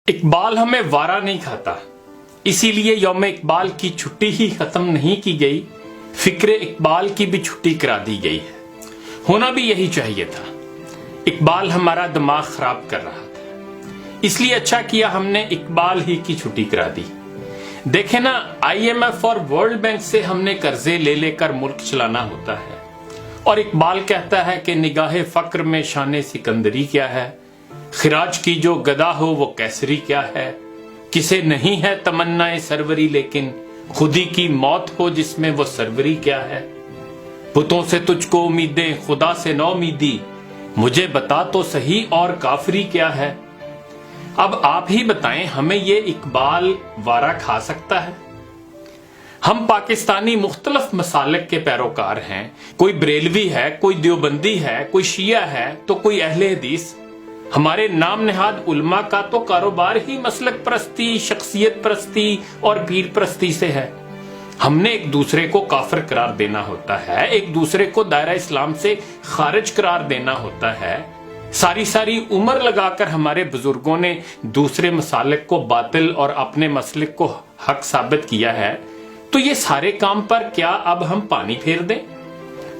اقبال ہمیں وارا نہیں کھاتا، اسی لیے یوم اقبال کی چھٹی ہی ختم نہیں کی گئی، فکر اقبال کی بھی چھٹی کرا دی گئی ہے۔ ہونا بھی یہی چاہیے تھا۔ اقبال ہمارا دماغ خراب کر رہا تھا، اس لیے اچھا کیا ہم نے اقبال ہی کی چھٹی کرا دی۔ دیکھیں نا، IMF اور ورلڈ بینک سے ہم نے قرضے لے لے کر ملک چلانا ہوتا ہے، اور اقبال کہتا ہے کہ نگاہ فقر میں شان سکندری کیا ہے، خراج کی جو گدا ہو وہ کیسری کیا ہے، کسے نہیں ہے تمنا سروری لیکن خودی کی موت ہو جس میں وہ سروری کیا ہے، بتوں سے تجھ کو امیدیں خدا سے نو امیدی، مجھے بتا تو صحیح اور کافری کیا ہے۔ اب آپ ہی بتائیں، ہمیں یہ اقبال وارا کھا سکتا ہے؟ ہم پاکستانی مختلف مسالک کے پیروکار ہیں، کوئی بریلوی ہے، کوئی دیوبندی ہے، کوئی شیعہ ہے تو کوئی اہل حدیث۔ ہمارے نام نہاد علماء کا تو کاروبار ہی مسلک پرستی، شخصیت پرستی اور پیر پرستی سے ہے۔ ہم نے ایک دوسرے کو کافر قرار دینا ہوتا ہے، ایک دوسرے کو دائرہ اسلام سے خارج قرار دینا ہوتا ہے۔ ساری عمر لگا کر ہمارے بزرگوں نے دوسرے مسالک کو باطل اور اپنے مسلک کو حق ثابت کیا ہے، تو یہ سارے کام پر کیا اب ہم پانی پھیر دیں؟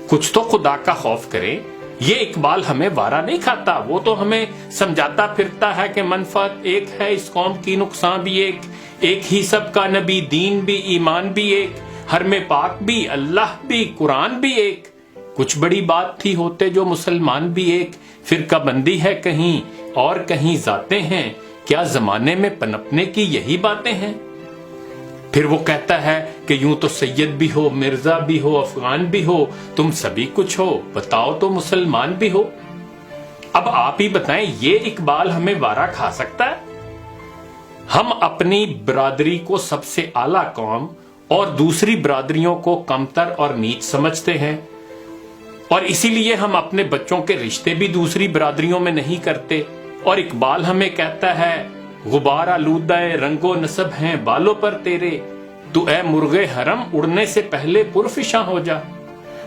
کچھ تو خدا کا خوف کریں۔ یہ اقبال ہمیں وارا نہیں کھاتا، وہ تو ہمیں سمجھاتا پھرتا ہے کہ منفعت ایک ہے اس قوم کی، نقصان بھی ایک ہی سب کا نبی، دین بھی ایمان بھی ایک، حرم پاک بھی اللہ بھی قرآن بھی ایک، کچھ بڑی بات تھی ہوتے جو مسلمان بھی ایک، فرقہ بندی ہے کہیں اور کہیں ذاتیں ہیں، کیا زمانے میں پنپنے کی یہی باتیں ہیں؟ پھر وہ کہتا ہے کہ یوں تو سید بھی ہو، مرزا بھی ہو، افغان بھی ہو، تم سبھی کچھ ہو، بتاؤ تو مسلمان بھی ہو۔ اب آپ ہی بتائیں، یہ اقبال ہمیں وارا کھا سکتا ہے؟ ہم اپنی برادری کو سب سے اعلیٰ قوم اور دوسری برادریوں کو کمتر اور نیچ سمجھتے ہیں، اور اسی لیے ہم اپنے بچوں کے رشتے بھی دوسری برادریوں میں نہیں کرتے، اور اقبال ہمیں کہتا ہے غبار آلودہ رنگ و نسب ہیں بالوں پر تیرے، تو اے مرغ حرم اڑنے سے پہلے پرفشاں ہو جا۔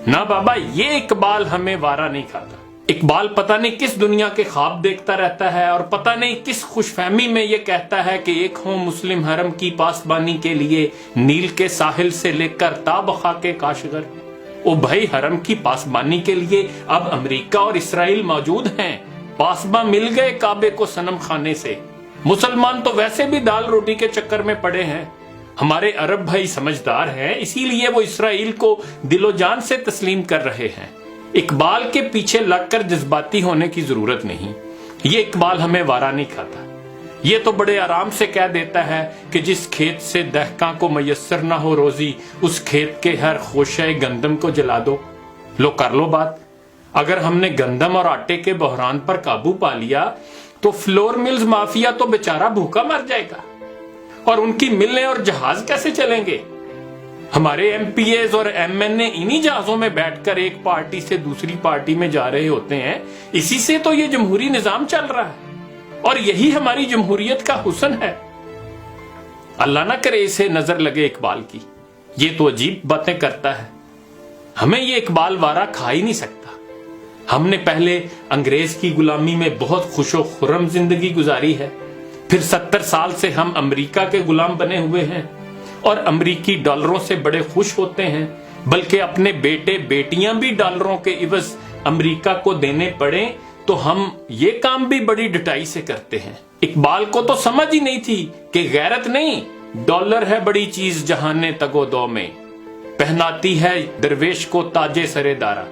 نہ بابا، یہ اقبال ہمیں وارا نہیں کھاتا۔ اقبال پتہ نہیں کس دنیا کے خواب دیکھتا رہتا ہے، اور پتہ نہیں کس خوش فہمی میں یہ کہتا ہے کہ ایک ہوں مسلم حرم کی پاسبانی کے لیے نیل کے ساحل سے لے کر تا بخا کے کاشغر۔ او بھائی، حرم کی پاسبانی کے لیے اب امریکہ اور اسرائیل موجود ہیں، پاسباں مل گئے کعبے کو صنم خانے سے۔ مسلمان تو ویسے بھی دال روٹی کے چکر میں پڑے ہیں۔ ہمارے عرب بھائی سمجھدار ہیں، اسی لیے وہ اسرائیل کو دل و جان سے تسلیم کر رہے ہیں۔ اقبال کے پیچھے لگ کر جذباتی ہونے کی ضرورت نہیں، یہ اقبال ہمیں وارا نہیں کھاتا۔ یہ تو بڑے آرام سے کہہ دیتا ہے کہ جس کھیت سے دہقاں کو میسر نہ ہو روزی، اس کھیت کے ہر خوشہ گندم کو جلا دو۔ لو کر لو بات۔ اگر ہم نے گندم اور آٹے کے بحران پر قابو پا لیا تو فلور ملز مافیا تو بیچارہ بھوکا مر جائے گا، اور ان کی ملیں اور جہاز کیسے چلیں گے؟ ہمارے MPAs اور MNA انہی جہازوں میں بیٹھ کر ایک پارٹی سے دوسری پارٹی میں جا رہے ہوتے ہیں۔ اسی سے تو یہ جمہوری نظام چل رہا ہے، اور یہی ہماری جمہوریت کا حسن ہے۔ اللہ نہ کرے اسے نظر لگے اقبال کی، یہ تو عجیب باتیں کرتا ہے۔ ہمیں یہ اقبال وارا کھا ہی نہیں سکتا۔ ہم نے پہلے انگریز کی غلامی میں بہت خوش و خرم زندگی گزاری ہے، پھر 70 سال سے ہم امریکہ کے غلام بنے ہوئے ہیں، اور امریکی ڈالروں سے بڑے خوش ہوتے ہیں، بلکہ اپنے بیٹے بیٹیاں بھی ڈالروں کے عوض امریکہ کو دینے پڑیں تو ہم یہ کام بھی بڑی ڈٹائی سے کرتے ہیں۔ اقبال کو تو سمجھ ہی نہیں تھی کہ غیرت نہیں، ڈالر ہے بڑی چیز جہان تگو دو میں، پہناتی ہے درویش کو تاجے سرے دارا۔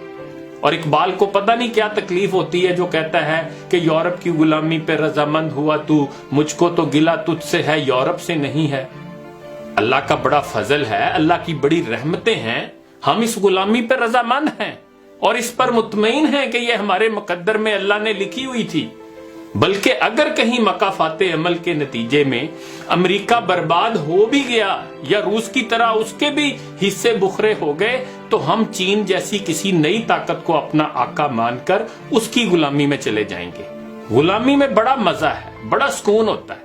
اور اقبال کو پتہ نہیں کیا تکلیف ہوتی ہے جو کہتا ہے کہ یورپ کی غلامی پہ رضامند ہوا تو، مجھ کو تو گلہ تجھ سے ہے یورپ سے نہیں ہے۔ اللہ کا بڑا فضل ہے، اللہ کی بڑی رحمتیں ہیں، ہم اس غلامی پہ رضامند ہیں اور اس پر مطمئن ہیں کہ یہ ہمارے مقدر میں اللہ نے لکھی ہوئی تھی۔ بلکہ اگر کہیں مکافات عمل کے نتیجے میں امریکہ برباد ہو بھی گیا یا روس کی طرح اس کے بھی حصے بکھرے ہو گئے تو ہم چین جیسی کسی نئی طاقت کو اپنا آقا مان کر اس کی غلامی میں چلے جائیں گے۔ غلامی میں بڑا مزہ ہے، بڑا سکون ہوتا ہے۔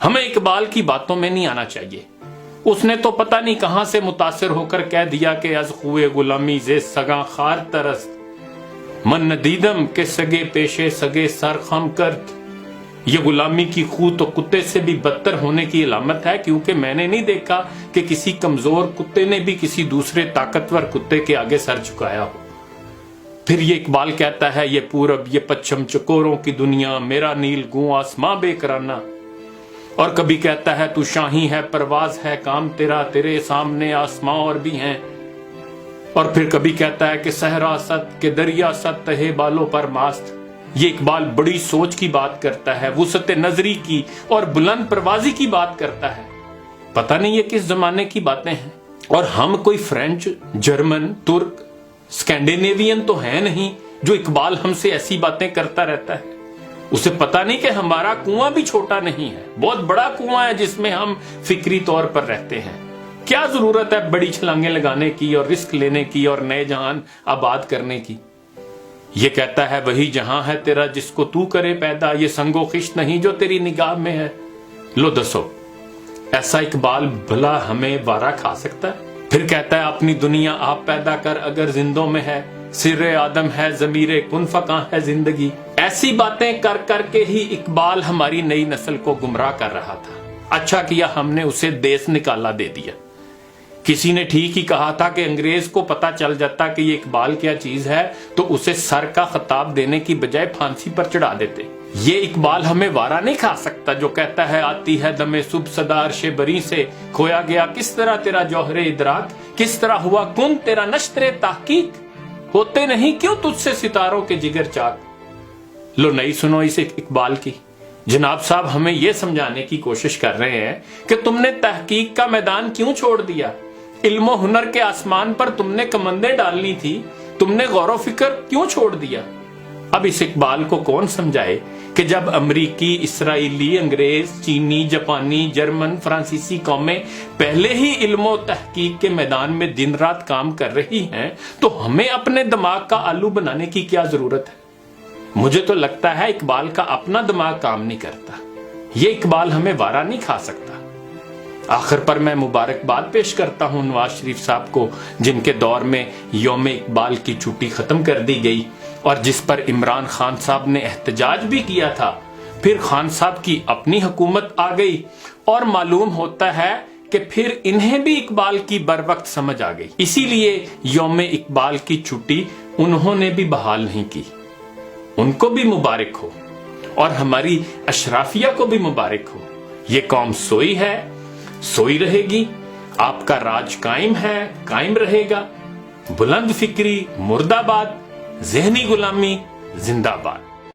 ہمیں اقبال کی باتوں میں نہیں آنا چاہیے۔ اس نے تو پتہ نہیں کہاں سے متاثر ہو کر کہہ دیا کہ از خوئے غلامی زے سگاں خار ترست، من ندیدم کے سگے پیشے سگے سر خم کرت، یہ غلامی کی خو تو کتے سے بھی بدتر ہونے کی علامت ہے، کیونکہ میں نے نہیں دیکھا کہ کسی کمزور کتے نے بھی کسی دوسرے طاقتور کتے کے آگے سر جھکایا ہو۔ پھر یہ اقبال کہتا ہے، یہ پورب یہ پچھم چکوروں کی دنیا، میرا نیل گوں آسماں بے کرانہ۔ اور کبھی کہتا ہے، تو شاہی ہے پرواز ہے کام تیرا، تیرے سامنے آسماں اور بھی ہیں۔ اور پھر کبھی کہتا ہے کہ صحرا ست کہ دریا ست تہے بالوں پر ماست۔ یہ اقبال بڑی سوچ کی بات کرتا ہے، وسعت نظری کی اور بلند پروازی کی بات کرتا ہے۔ پتہ نہیں یہ کس زمانے کی باتیں ہیں، اور ہم کوئی فرینچ، جرمن، ترک، اسکینڈینیوین تو ہے نہیں جو اقبال ہم سے ایسی باتیں کرتا رہتا ہے۔ اسے پتہ نہیں کہ ہمارا کنواں بھی چھوٹا نہیں ہے، بہت بڑا کنواں ہے جس میں ہم فکری طور پر رہتے ہیں۔ کیا ضرورت ہے بڑی چھلانگیں لگانے کی اور رسک لینے کی اور نئے جہان آباد کرنے کی؟ یہ کہتا ہے، وہی جہاں ہے تیرا جس کو تو کرے پیدا، یہ سنگ و خشت نہیں جو تیری نگاہ میں ہے۔ لو دسو، ایسا اقبال بھلا ہمیں وارا کھا سکتا ہے؟ پھر کہتا ہے، اپنی دنیا آپ پیدا کر اگر زندوں میں ہے، سر آدم ہے ضمیر کن فکاں ہے زندگی۔ ایسی باتیں کر کر کے ہی اقبال ہماری نئی نسل کو گمراہ کر رہا تھا۔ اچھا کیا ہم نے اسے دیس نکالا دے دیا۔ کسی نے ٹھیک ہی کہا تھا کہ انگریز کو پتا چل جاتا کہ یہ اقبال کیا چیز ہے تو اسے سر کا خطاب دینے کی بجائے پھانسی پر چڑھا دیتے۔ یہ اقبال ہمیں وارا نہیں کھا سکتا جو کہتا ہے، آتی ہے دمے صبح صدا عرش بری سے، کھویا گیا کس طرح تیرا جوہر ادراک، کس طرح ہوا کن تیرا نشتر تحقیق، ہوتے نہیں کیوں تجھ سے ستاروں کے جگر چاک۔ لو نہیں سنو اس اقبال کی۔ جناب صاحب ہمیں یہ سمجھانے کی کوشش کر رہے ہیں کہ تم نے تحقیق کا میدان کیوں چھوڑ دیا، علم و ہنر کے آسمان پر تم نے کمندیں ڈالنی تھی، تم نے غور و فکر کیوں چھوڑ دیا؟ اب اس اقبال کو کون سمجھائے کہ جب امریکی، اسرائیلی، انگریز، چینی، جاپانی، جرمن، فرانسیسی قومیں پہلے ہی علم و تحقیق کے میدان میں دن رات کام کر رہی ہیں تو ہمیں اپنے دماغ کا آلو بنانے کی کیا ضرورت ہے؟ مجھے تو لگتا ہے اقبال کا اپنا دماغ کام نہیں کرتا، یہ اقبال ہمیں وارا نہیں کھا سکتا۔ آخر پر میں مبارکباد پیش کرتا ہوں نواز شریف صاحب کو، جن کے دور میں یوم اقبال کی چھٹی ختم کر دی گئی اور جس پر عمران خان صاحب نے احتجاج بھی کیا تھا۔ پھر خان صاحب کی اپنی حکومت آ گئی اور معلوم ہوتا ہے کہ پھر انہیں بھی اقبال کی بر وقت سمجھ آ گئی، اسی لیے یوم اقبال کی چھٹی انہوں نے بھی بحال نہیں کی۔ ان کو بھی مبارک ہو اور ہماری اشرافیہ کو بھی مبارک ہو۔ یہ قوم سوئی ہے، سوئی رہے گی، آپ کا راج قائم ہے، قائم رہے گا۔ بلند فکری مردہ باد، ذہنی غلامی زندہ باد۔